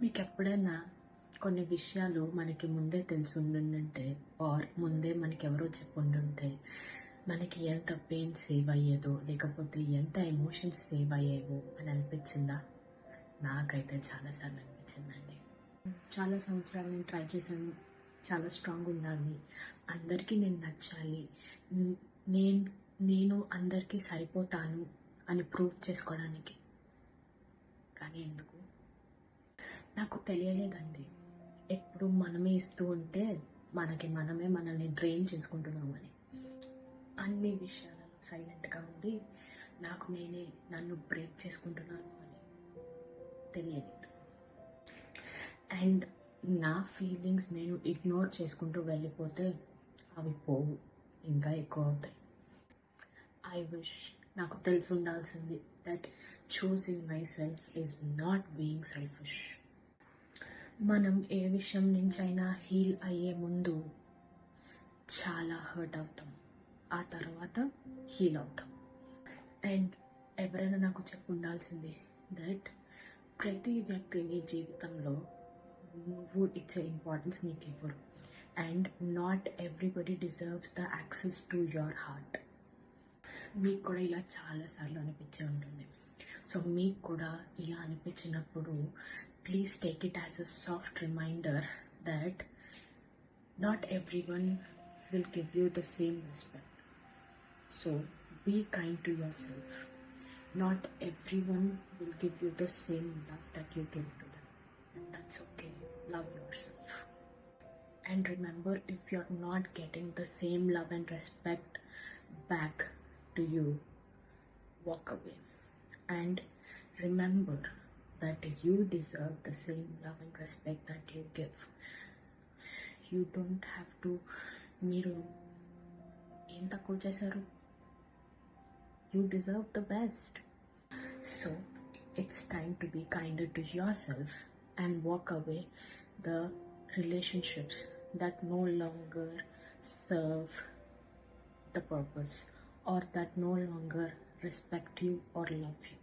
మీకు ఎప్పుడైనా కొన్ని విషయాలు మనకి ముందే తెలిసి ఉండుంటే ఆర్ ముందే మనకి ఎవరో చెప్పుండుంటే మనకి ఎంత పెయిన్ సేవ్ అయ్యేదో లేకపోతే ఎంత ఎమోషన్స్ సేవ్ అయ్యేవో అని అనిపించిందా? నాకైతే చాలాసార్లు అనిపించిందండి. చాలా సంవత్సరాలు నేను ట్రై చేశాను, చాలా స్ట్రాంగ్ ఉండాలి, అందరికీ నేను నచ్చాలి, నేను నేను అందరికీ సరిపోతాను అని ప్రూవ్ చేసుకోవడానికి. కానీ ఎందుకు నాకు తెలియలేదండి. ఎప్పుడు మనమే ఇస్తూ ఉంటే మనమే మనల్ని డ్రైన్ చేసుకుంటున్నామని. అన్ని విషయాలలో సైలెంట్గా ఉండి నాకు నేనే నన్ను బ్రేక్ చేసుకుంటున్నాను అని తెలియలేదు. అండ్ నా ఫీలింగ్స్ నేను ఇగ్నోర్ చేసుకుంటూ వెళ్ళిపోతే అవి పోవు, ఇంకా ఎక్కువ అవుతాయి. ఐ విష్ నాకు తెలిసి ఉండాల్సింది that choosing my self is not being selfish. మనం ఏ విషయం నుంచైనా హీల్ అయ్యే ముందు చాలా హర్ట్ అవుతాం, ఆ తర్వాత హీల్ అవుతాం. అండ్ ఎవరైనా నాకు చెప్పి ఉండాల్సింది దట్ ప్రతి వ్యక్తి నీ జీవితంలో నువ్వు ఇచ్చే ఇంపార్టెన్స్ నీకు ఇవ్వరు. And not everybody deserves the access to your heart. మీకు కూడా ఇలా చాలాసార్లు అనిపించే ఉంటుంది. సో మీకు కూడా ఇలా అనిపించినప్పుడు please take it as a soft reminder that not everyone will give you the same respect. So be kind to yourself. Not everyone will give you the same love that you give to them, and that's okay. Love yourself. And remember, if you're not getting the same love and respect back to you, walk away. And remember that you deserve the same love and respect that you give. You don't have to మీరు ఏం తక్కువ చేశారు. You deserve the best. So it's time to be kinder to yourself and walk away the relationships that no longer serve the purpose or that no longer respect you or love you.